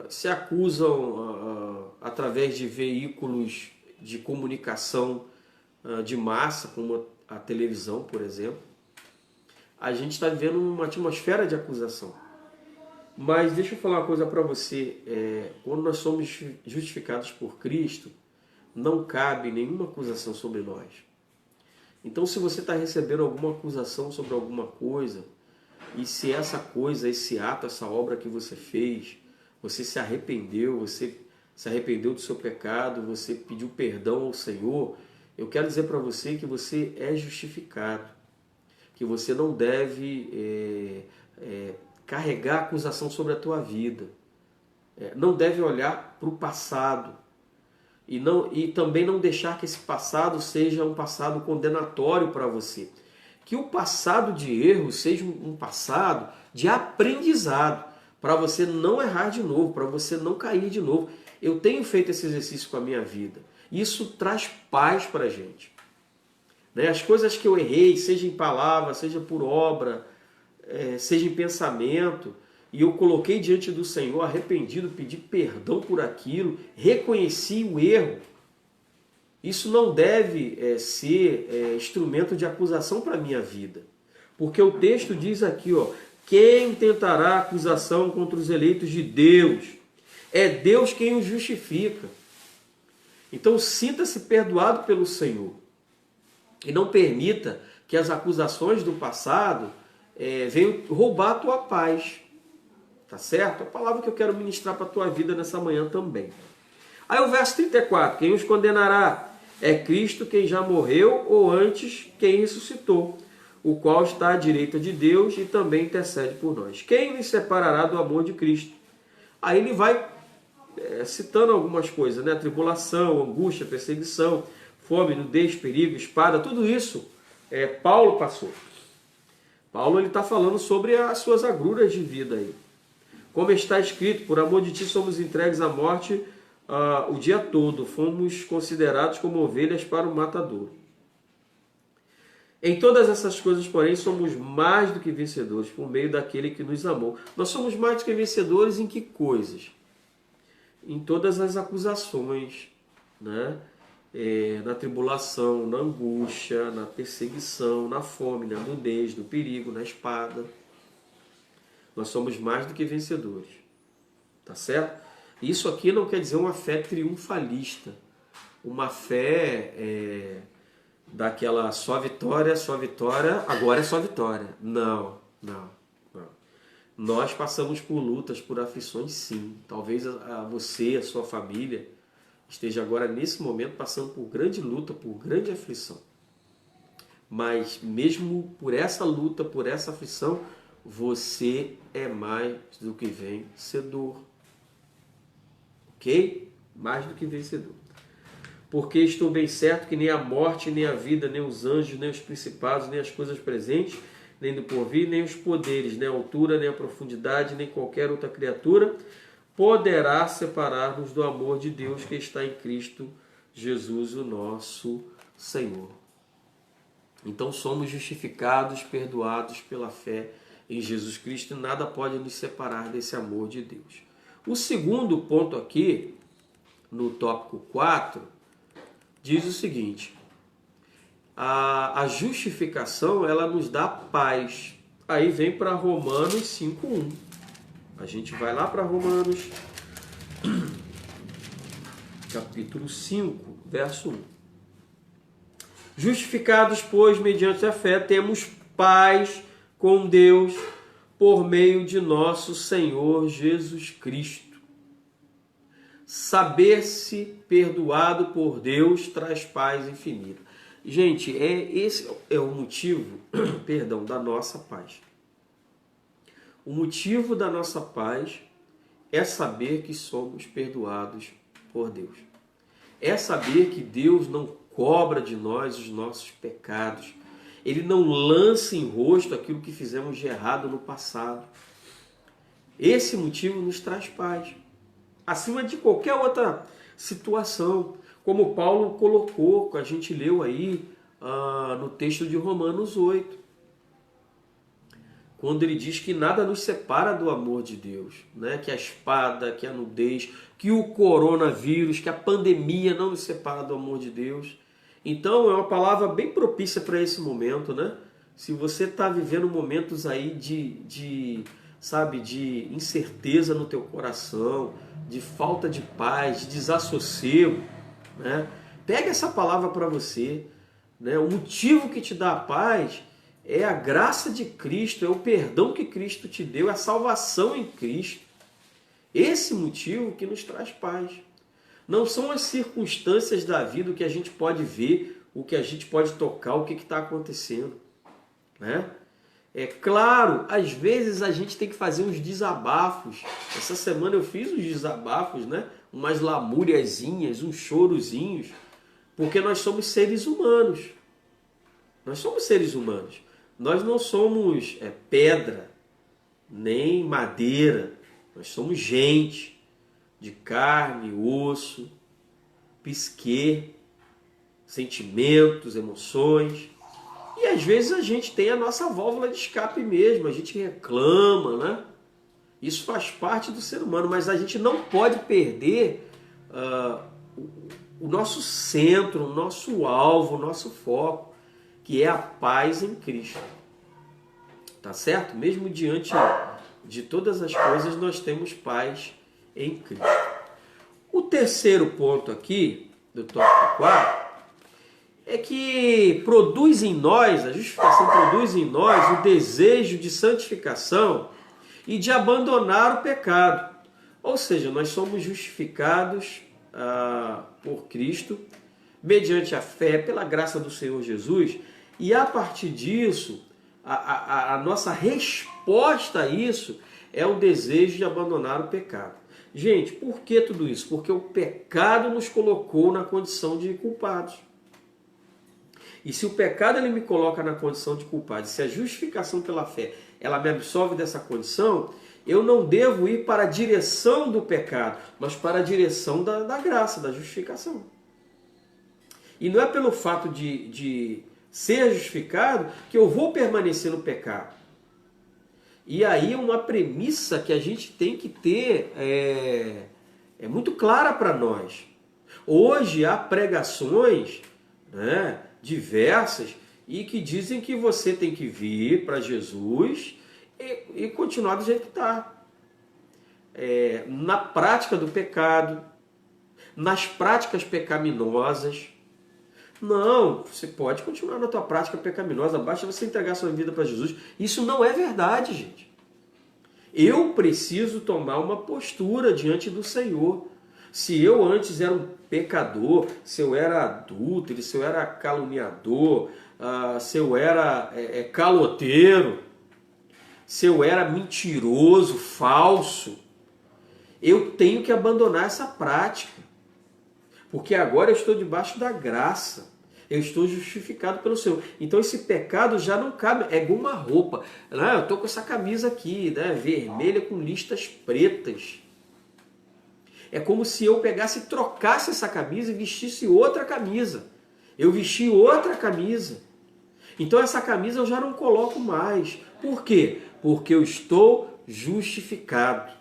Se acusam através de veículos de comunicação de massa, como a televisão, por exemplo. a gente está vivendo uma atmosfera de acusação. Mas deixa eu falar uma coisa para você. Quando nós somos justificados por Cristo, não cabe nenhuma acusação sobre nós. Então, se você está recebendo alguma acusação sobre alguma coisa, e se essa coisa, esse ato, essa obra que você fez, você se arrependeu do seu pecado, você pediu perdão ao Senhor, eu quero dizer para você que você é justificado, que você não deve carregar acusação sobre a tua vida, não deve olhar para o passado e também não deixar que esse passado seja um passado condenatório para você. Que o passado de erro seja um passado de aprendizado, para você não errar de novo, para você não cair de novo. Eu tenho feito esse exercício com a minha vida. Isso traz paz para a gente. As coisas que eu errei, seja em palavra, seja por obra, seja em pensamento, e eu coloquei diante do Senhor arrependido, pedi perdão por aquilo, reconheci o erro. Isso não deve ser instrumento de acusação para a minha vida. Porque o texto diz aqui, quem tentará acusação contra os eleitos de Deus? É Deus quem os justifica. Então sinta-se perdoado pelo Senhor. E não permita que as acusações do passado venham roubar a tua paz. Tá certo? A palavra que eu quero ministrar para a tua vida nessa manhã também. Aí o verso 34, quem os condenará? É Cristo quem já morreu, ou antes quem ressuscitou, o qual está à direita de Deus e também intercede por nós. Quem nos separará do amor de Cristo? Aí ele vai citando algumas coisas, tribulação, angústia, perseguição, fome, nudez, perigo, espada, tudo isso Paulo passou. Paulo está falando sobre as suas agruras de vida aí. Como está escrito, por amor de ti somos entregues à morte o dia todo, fomos considerados como ovelhas para o matadouro. Em todas essas coisas, porém, somos mais do que vencedores por meio daquele que nos amou. Nós somos mais do que vencedores em que coisas? Em todas as acusações, na tribulação, na angústia, na perseguição, na fome, na nudez, no perigo, na espada. Nós somos mais do que vencedores. Tá certo? Isso aqui não quer dizer uma fé triunfalista. Uma fé daquela só vitória, agora é só vitória. Não. Nós passamos por lutas, por aflições, sim. Talvez você, a sua família, esteja agora nesse momento passando por grande luta, por grande aflição. Mas mesmo por essa luta, por essa aflição, você é mais do que vencedor. Ok? Mais do que vencedor. Porque estou bem certo que nem a morte, nem a vida, nem os anjos, nem os principados, nem as coisas presentes, nem do porvir, nem os poderes, nem a altura, nem a profundidade, nem qualquer outra criatura poderá separar-nos do amor de Deus que está em Cristo Jesus, o nosso Senhor. Então somos justificados, perdoados pela fé em Jesus Cristo, e nada pode nos separar desse amor de Deus. O segundo ponto aqui, no tópico 4, diz o seguinte: a justificação, ela nos dá paz. Aí vem para Romanos 5:1. A gente vai lá para Romanos, capítulo 5, verso 1. Justificados, pois, mediante a fé, temos paz com Deus por meio de nosso Senhor Jesus Cristo. Saber-se perdoado por Deus traz paz infinita. Gente, esse é o motivo, da nossa paz. O motivo da nossa paz é saber que somos perdoados por Deus. É saber que Deus não cobra de nós os nossos pecados. Ele não lança em rosto aquilo que fizemos de errado no passado. Esse motivo nos traz paz. Acima de qualquer outra situação. Como Paulo colocou, que a gente leu aí no texto de Romanos 8. Quando ele diz que nada nos separa do amor de Deus. Que a espada, que a nudez, que o coronavírus, que a pandemia não nos separa do amor de Deus. Então é uma palavra bem propícia para esse momento, se você está vivendo momentos aí sabe, de incerteza no teu coração, de falta de paz, de desassossego, né? Pega essa palavra para você, né? O motivo que te dá a paz é a graça de Cristo, é o perdão que Cristo te deu, é a salvação em Cristo. Esse motivo que nos traz paz. Não são as circunstâncias da vida, o que a gente pode ver, o que a gente pode tocar, o que está acontecendo, né? É claro, às vezes a gente tem que fazer uns desabafos. Essa semana eu fiz uns desabafos, né? Umas lamúriazinhas, uns chorozinhos, porque nós somos seres humanos. Nós somos seres humanos. Nós não somos pedra, nem madeira. Nós somos gente, de carne, osso, psique, sentimentos, emoções. E às vezes a gente tem a nossa válvula de escape mesmo, a gente reclama, né? Isso faz parte do ser humano, mas a gente não pode perder o nosso centro, o nosso alvo, o nosso foco, que é a paz em Cristo. Tá certo? Mesmo diante de todas as coisas, nós temos paz em Cristo. O terceiro ponto aqui, do tópico 4, é que produz em nós, a justificação produz em nós o desejo de santificação e de abandonar o pecado. Ou seja, nós somos justificados por Cristo, mediante a fé, pela graça do Senhor Jesus, e a partir disso, a nossa resposta a isso é o desejo de abandonar o pecado. Gente, por que tudo isso? Porque o pecado nos colocou na condição de culpados. E se o pecado ele me coloca na condição de culpado, se a justificação pela fé ela me absolve dessa condição, eu não devo ir para a direção do pecado, mas para a direção da graça, da justificação. E não é pelo fato de ser justificado que eu vou permanecer no pecado. E aí uma premissa que a gente tem que ter é muito clara para nós. Hoje há pregações, né, diversas, e que dizem que você tem que vir para Jesus e continuar do jeito que está. Na prática do pecado, nas práticas pecaminosas. Não, você pode continuar na tua prática pecaminosa, basta você entregar sua vida para Jesus. Isso não é verdade, gente. Eu preciso tomar uma postura diante do Senhor. Se eu antes era um pecador, se eu era adúltero, se eu era caluniador, se eu era caloteiro, se eu era mentiroso, falso, eu tenho que abandonar essa prática. Porque agora eu estou debaixo da graça. Eu estou justificado pelo Senhor. Então esse pecado já não cabe. É igual uma roupa. Eu estou com essa camisa aqui, né, vermelha com listas pretas. É como se eu pegasse e trocasse essa camisa e vestisse outra camisa. Eu vesti outra camisa. Então essa camisa eu já não coloco mais. Por quê? Porque eu estou justificado.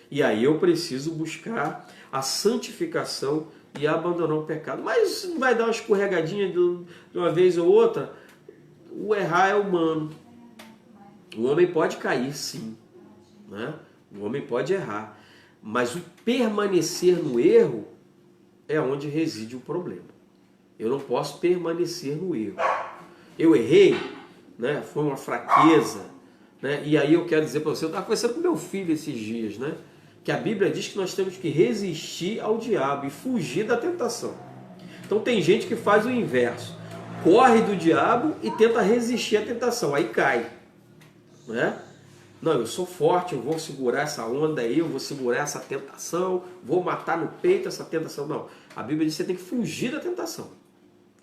E aí eu preciso buscar a santificação e abandonar o pecado. Mas não vai dar uma escorregadinha de uma vez ou outra. O errar é humano. O homem pode cair, sim, né? O homem pode errar. Mas o permanecer no erro é onde reside o problema. Eu não posso permanecer no erro. Eu errei, né? Foi uma fraqueza, né? E aí eu quero dizer para você, eu estava conversando com meu filho esses dias, né? Que a Bíblia diz que nós temos que resistir ao diabo e fugir da tentação. Então tem gente que faz o inverso. Corre do diabo e tenta resistir à tentação. Aí cai, né? Não, eu sou forte, eu vou segurar essa onda aí, eu vou segurar essa tentação, vou matar no peito essa tentação. Não, a Bíblia diz que você tem que fugir da tentação.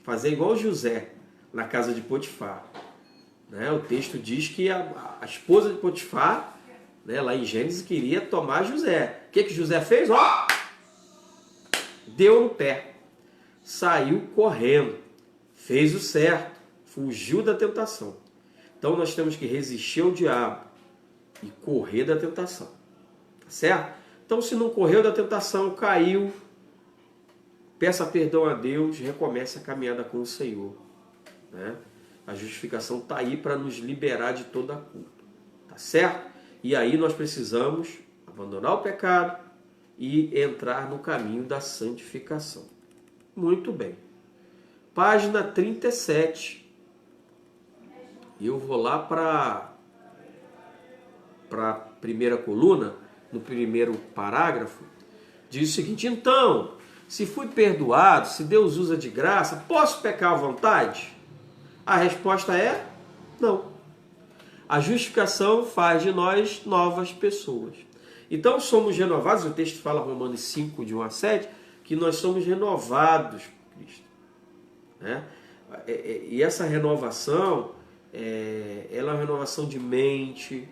Fazer igual José, na casa de Potifar. Né? O texto diz que a esposa de Potifar, né, lá em Gênesis, queria tomar José. O que José fez? Ó, deu no pé. Saiu correndo. Fez o certo. Fugiu da tentação. Então nós temos que resistir ao diabo e correr da tentação. Tá certo? Então se não correu da tentação, caiu, peça perdão a Deus, recomece a caminhada com o Senhor. Né? A justificação está aí para nos liberar de toda a culpa. Tá certo? E aí nós precisamos abandonar o pecado e entrar no caminho da santificação. Muito bem. Página 37. Eu vou lá para a primeira coluna, no primeiro parágrafo, diz o seguinte: então, se fui perdoado, se Deus usa de graça, posso pecar à vontade? A resposta é não. A justificação faz de nós novas pessoas. Então somos renovados, o texto fala, Romanos 5, de 1 a 7, que nós somos renovados por Cristo. Né? E essa renovação, ela é uma renovação de mente,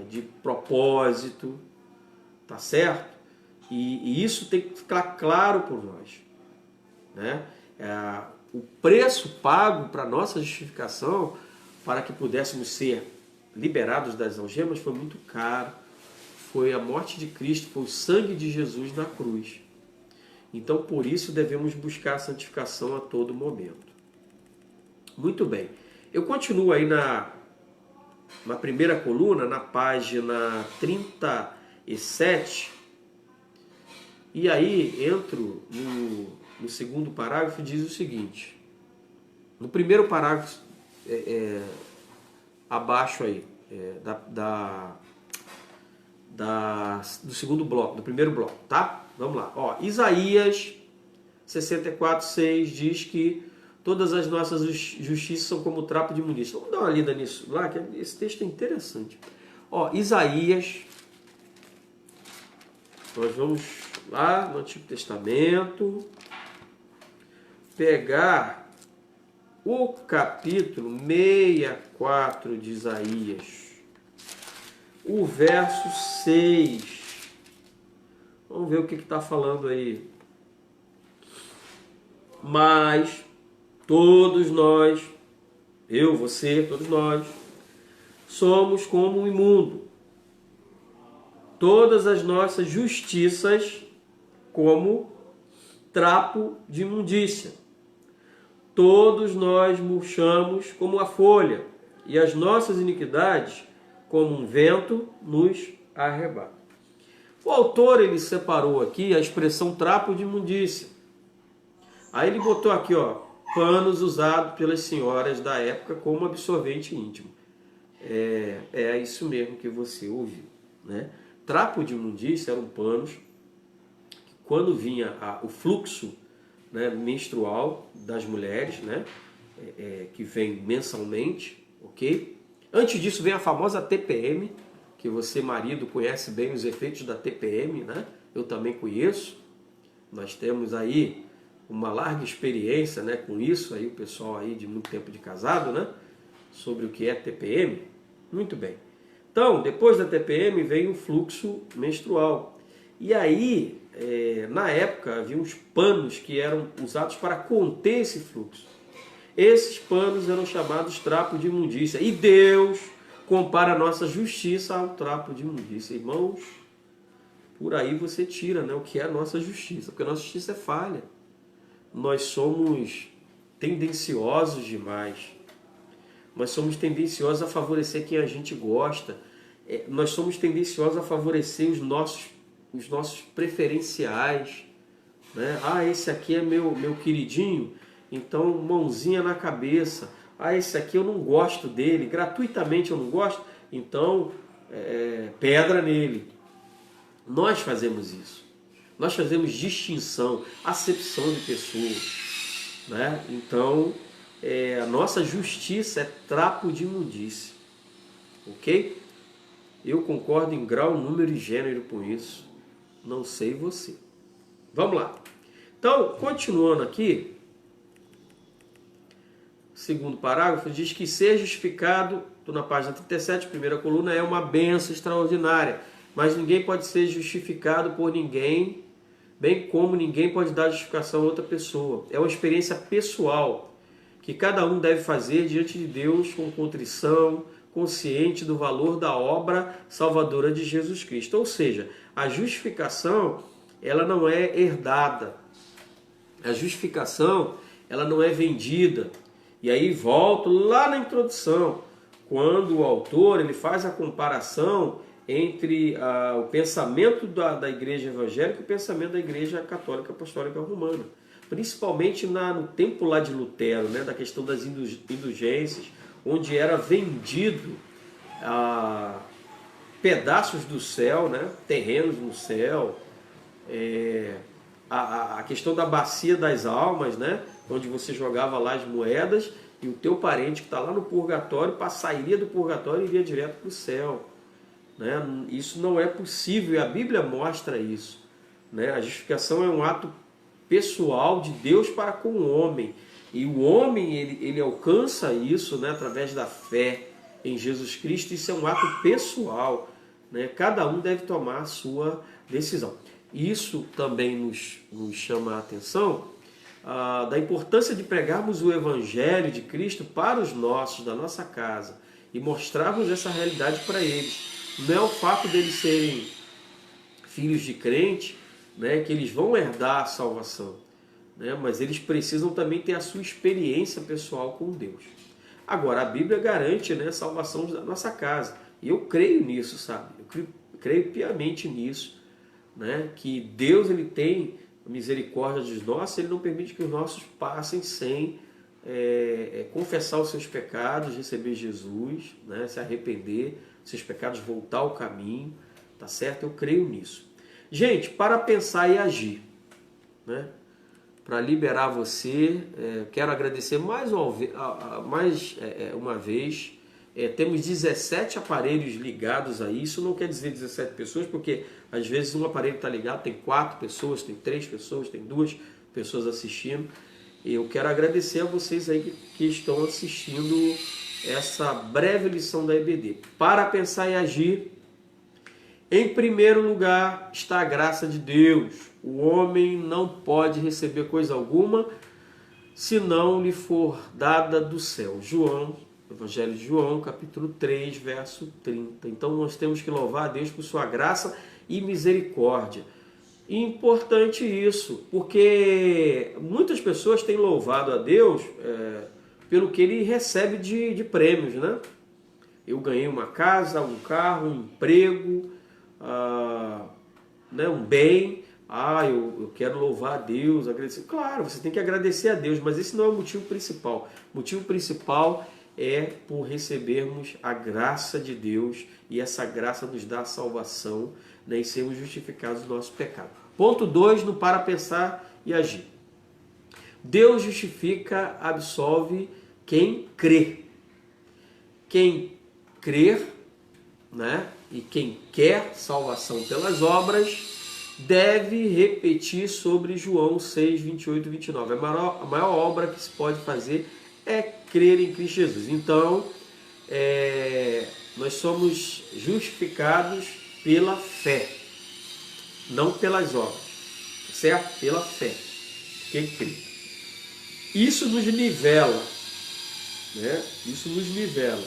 de propósito, tá certo? E isso tem que ficar claro por nós. Né? O preço pago para a nossa justificação, para que pudéssemos ser liberados das algemas, foi muito caro. Foi a morte de Cristo, foi o sangue de Jesus na cruz. Então, por isso, devemos buscar a santificação a todo momento. Muito bem. Eu continuo aí na primeira coluna, na página 37, e aí entro no segundo parágrafo, diz o seguinte. No primeiro parágrafo, abaixo aí, do segundo bloco, do primeiro bloco, tá? Vamos lá. Ó, Isaías 64:6 diz que todas as nossas justiças são como trapo de imundícia. Vamos dar uma lida nisso lá, que esse texto é interessante. Ó, Isaías, nós vamos lá no Antigo Testamento, pegar o capítulo 64 de Isaías, o verso 6. Vamos ver o que está falando aí. Mas todos nós, eu, você, todos nós, somos como um imundo. Todas as nossas justiças como trapo de imundícia. Todos nós murchamos como a folha, e as nossas iniquidades, como um vento, nos arrebata. O autor, ele separou aqui a expressão trapo de imundícia. Aí ele botou aqui, ó, panos usados pelas senhoras da época como absorvente íntimo. É isso mesmo que você ouviu, né? Trapo de imundícia eram panos que, quando vinha o fluxo, né, menstrual das mulheres, né, que vem mensalmente, ok? Antes disso vem a famosa TPM, que você, marido, conhece bem os efeitos da TPM, né? Eu também conheço. Nós temos aí uma larga experiência, né, com isso, aí o pessoal aí de muito tempo de casado, né, sobre o que é TPM. Muito bem. Então, depois da TPM vem o fluxo menstrual. E aí, na época, havia uns panos que eram usados para conter esse fluxo. Esses panos eram chamados trapo de imundícia. E Deus compara a nossa justiça ao trapo de imundícia. Irmãos, por aí você tira, né, o que é a nossa justiça. Porque a nossa justiça é falha. Nós somos tendenciosos demais. Nós somos tendenciosos a favorecer quem a gente gosta. Nós somos tendenciosos a favorecer os nossos preferenciais. Né? Ah, esse aqui é meu queridinho, então mãozinha na cabeça. Ah, esse aqui eu não gosto dele, gratuitamente eu não gosto, então pedra nele. Nós fazemos isso. Nós fazemos distinção, acepção de pessoas. Né? Então, a nossa justiça é trapo de imundícia. Ok? Eu concordo em grau, número e gênero com isso. Não sei você. Vamos lá. Então, continuando aqui, o segundo parágrafo diz que ser justificado, estou na página 37, primeira coluna, é uma bênção extraordinária. Mas ninguém pode ser justificado por ninguém, bem como ninguém pode dar justificação a outra pessoa. É uma experiência pessoal que cada um deve fazer diante de Deus com contrição, consciente do valor da obra salvadora de Jesus Cristo. Ou seja, a justificação, ela não é herdada. A justificação, ela não é vendida. E aí volto lá na introdução, quando o autor ele faz a comparação entre o pensamento da igreja evangélica e o pensamento da igreja católica apostólica romana. Principalmente no tempo lá de Lutero, né, da questão das indulgências, onde era vendido pedaços do céu, né, terrenos no céu, a questão da bacia das almas, né, onde você jogava lá as moedas e o teu parente que está lá no purgatório sairia do purgatório e iria direto para o céu. Né? Isso não é possível e a Bíblia mostra isso. Né? A justificação é um ato pessoal de Deus para com o homem. E o homem ele alcança isso, né, através da fé em Jesus Cristo. Isso é um ato pessoal. Né? Cada um deve tomar a sua decisão. Isso também nos chama a atenção da importância de pregarmos o Evangelho de Cristo para os nossos, da nossa casa, e mostrarmos essa realidade para eles. Não é o fato deles serem filhos de crente, né, que eles vão herdar a salvação, né, mas eles precisam também ter a sua experiência pessoal com Deus. Agora, a Bíblia garante, né, a salvação da nossa casa, e eu creio nisso, sabe? Eu creio piamente nisso, né, que Deus ele tem misericórdia dos nossos, ele não permite que os nossos passem sem confessar os seus pecados, receber Jesus, né, se arrepender, seus pecados, voltar ao caminho, tá certo? Eu creio nisso. Gente, para pensar e agir, né, para liberar você, quero agradecer mais uma vez. Temos 17 aparelhos ligados aí. Isso não quer dizer 17 pessoas, porque às vezes um aparelho está ligado, tem 4 pessoas, tem 3 pessoas, tem 2 pessoas assistindo. Eu quero agradecer a vocês aí que estão assistindo essa breve lição da EBD. Para pensar e agir, em primeiro lugar está a graça de Deus. O homem não pode receber coisa alguma se não lhe for dada do céu. Evangelho de João, capítulo 3, verso 30. Então nós temos que louvar a Deus por sua graça e misericórdia. E importante isso, porque muitas pessoas têm louvado a Deus pelo que ele recebe de prêmios, né? Eu ganhei uma casa, um carro, um emprego, né, um bem. Eu quero louvar a Deus, agradecer. Claro, você tem que agradecer a Deus, mas esse não é o motivo principal. O motivo principal é por recebermos a graça de Deus, e essa graça nos dá a salvação, né, e sermos justificados do nosso pecado. Ponto 2, no para pensar e agir. Deus justifica, absolve quem crê. Quem crer, né, e quem quer salvação pelas obras, deve repetir sobre João 6, 28 e 29. A maior obra que se pode fazer é crer em Cristo Jesus. Então, nós somos justificados pela fé, não pelas obras, certo? Pela fé. Quem crê. Isso nos nivela, né? Isso nos nivela.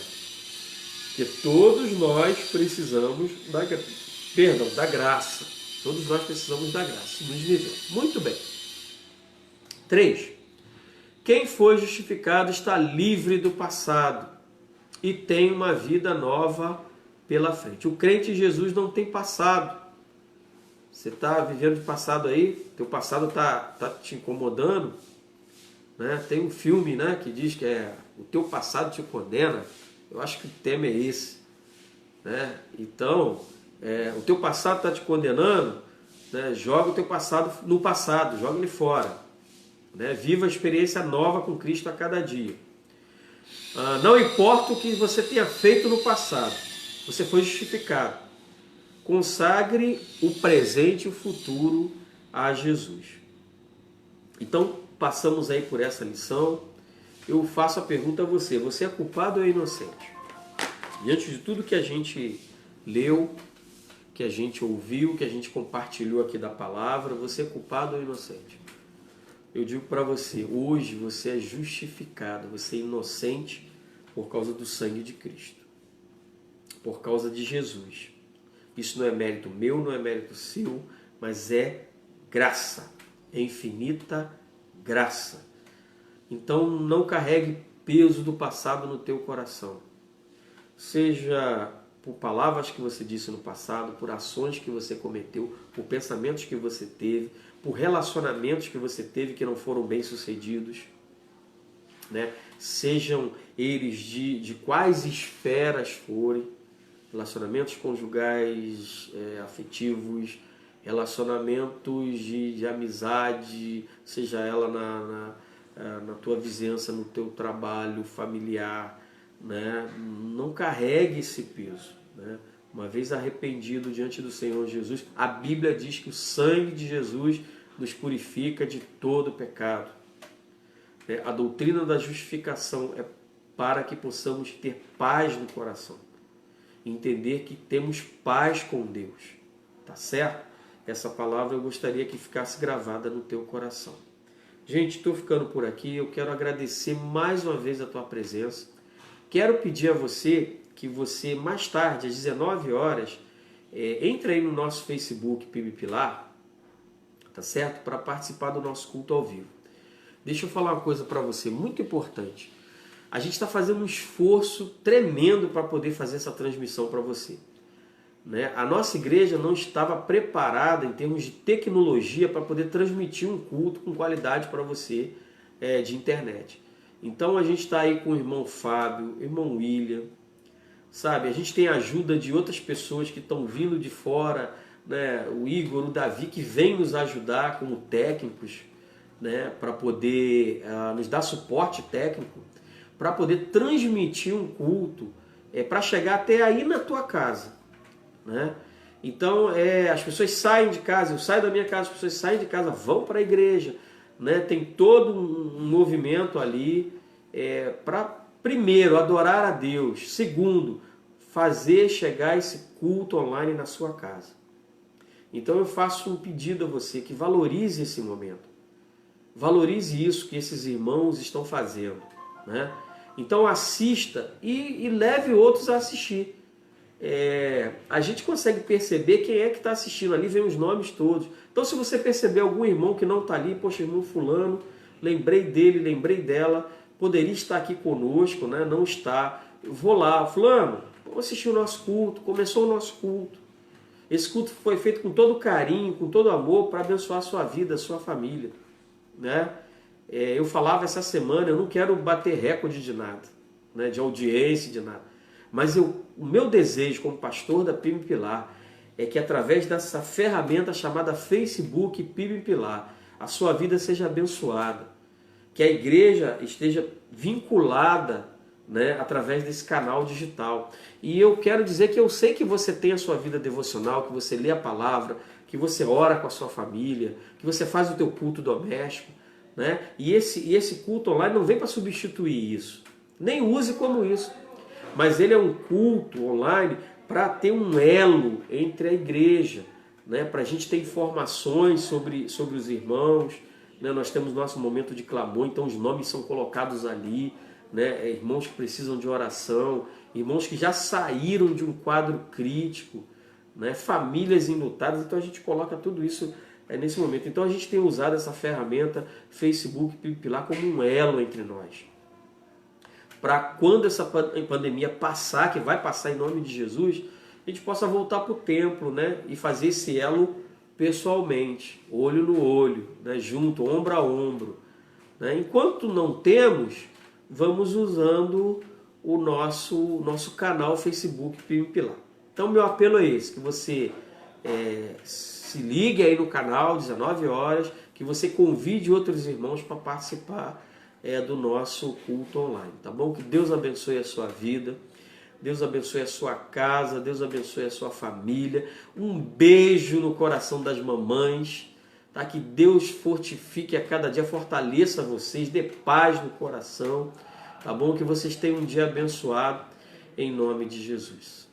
Porque todos nós precisamos da graça. Todos nós precisamos da graça. Nos nivela. Muito bem. 3. Quem foi justificado está livre do passado e tem uma vida nova pela frente. O crente em Jesus não tem passado. Você está vivendo de passado aí? Teu passado está te incomodando? Né? Tem um filme, né, que diz que o teu passado te condena. Eu acho que o tema é esse. Né? Então, o teu passado está te condenando, né? Joga o teu passado no passado, joga ele fora. Né? Viva a experiência nova com Cristo a cada dia. Não importa o que você tenha feito no passado, você foi justificado. Consagre o presente e o futuro a Jesus. Então, passamos aí por essa lição. Eu faço a pergunta a você: você é culpado ou é inocente? Diante de tudo que a gente leu, que a gente ouviu, que a gente compartilhou aqui da palavra, você é culpado ou inocente? Eu digo para você, hoje você é justificado, você é inocente por causa do sangue de Cristo, por causa de Jesus. Isso não é mérito meu, não é mérito seu, mas é graça, é infinita graça. Então não carregue peso do passado no teu coração. Seja por palavras que você disse no passado, por ações que você cometeu, por pensamentos que você teve, por relacionamentos que você teve que não foram bem-sucedidos, né? Sejam eles de quais esferas forem, relacionamentos conjugais, afetivos, relacionamentos de amizade, seja ela na tua vizinhança, no teu trabalho familiar, né? Não carregue esse peso, né? Uma vez arrependido diante do Senhor Jesus, a Bíblia diz que o sangue de Jesus nos purifica de todo pecado. A doutrina da justificação é para que possamos ter paz no coração, entender que temos paz com Deus, tá certo? Essa palavra eu gostaria que ficasse gravada no teu coração. Gente, estou ficando por aqui, eu quero agradecer mais uma vez a tua presença. Quero pedir a você que você, mais tarde, às 19 horas, entre aí no nosso Facebook PIB Pilar, tá certo? Para participar do nosso culto ao vivo. Deixa eu falar uma coisa para você, muito importante. A gente está fazendo um esforço tremendo para poder fazer essa transmissão para você, né? A nossa igreja não estava preparada em termos de tecnologia para poder transmitir um culto com qualidade para você de internet. Então a gente está aí com o irmão Fábio, irmão William, sabe? A gente tem a ajuda de outras pessoas que estão vindo de fora, né? O Igor, o Davi, que vem nos ajudar como técnicos, né? Para poder nos dar suporte técnico, para poder transmitir um culto, para chegar até aí na tua casa, né? Então as pessoas saem de casa, eu saio da minha casa, as pessoas saem de casa, vão para a igreja, né? Tem todo um movimento ali para, primeiro, adorar a Deus, segundo, fazer chegar esse culto online na sua casa. Então eu faço um pedido a você que valorize esse momento, valorize isso que esses irmãos estão fazendo, né? Então assista e leve outros a assistir. A gente consegue perceber quem é que está assistindo ali, vem os nomes todos. Então se você perceber algum irmão que não está ali, poxa, irmão fulano, lembrei dele, lembrei dela, poderia estar aqui conosco, né? Não está. Eu vou lá, fulano, vamos assistir o nosso culto, começou o nosso culto. Esse culto foi feito com todo carinho, com todo amor, para abençoar a sua vida, a sua família, né? Eu falava essa semana, eu não quero bater recorde de nada, né? De audiência, de nada. Mas o meu desejo como pastor da PIB Pilar é que através dessa ferramenta chamada Facebook PIB Pilar, a sua vida seja abençoada, que a igreja esteja vinculada, né, através desse canal digital. E eu quero dizer que eu sei que você tem a sua vida devocional, que você lê a palavra, que você ora com a sua família, que você faz o teu culto doméstico, né? E esse culto online não vem para substituir isso. Nem use como isso. Mas ele é um culto online para ter um elo entre a igreja, né? Para a gente ter informações sobre os irmãos, né? Nós temos nosso momento de clamor, então os nomes são colocados ali, né? Irmãos que precisam de oração, irmãos que já saíram de um quadro crítico, né? Famílias enlutadas, então a gente coloca tudo isso nesse momento. Então a gente tem usado essa ferramenta Facebook PIB Pilar como um elo entre nós, para quando essa pandemia passar, que vai passar em nome de Jesus, a gente possa voltar para o templo, né? E fazer esse elo pessoalmente, olho no olho, né? Junto, ombro a ombro, né? Enquanto não temos, vamos usando o nosso canal Facebook PIB Pilar. Então meu apelo é esse, que você se ligue aí no canal, 19 horas, que você convide outros irmãos para participar do nosso culto online, tá bom? Que Deus abençoe a sua vida, Deus abençoe a sua casa, Deus abençoe a sua família. Um beijo no coração das mamães, tá? Que Deus fortifique a cada dia, fortaleça vocês, dê paz no coração, tá bom? Que vocês tenham um dia abençoado, em nome de Jesus.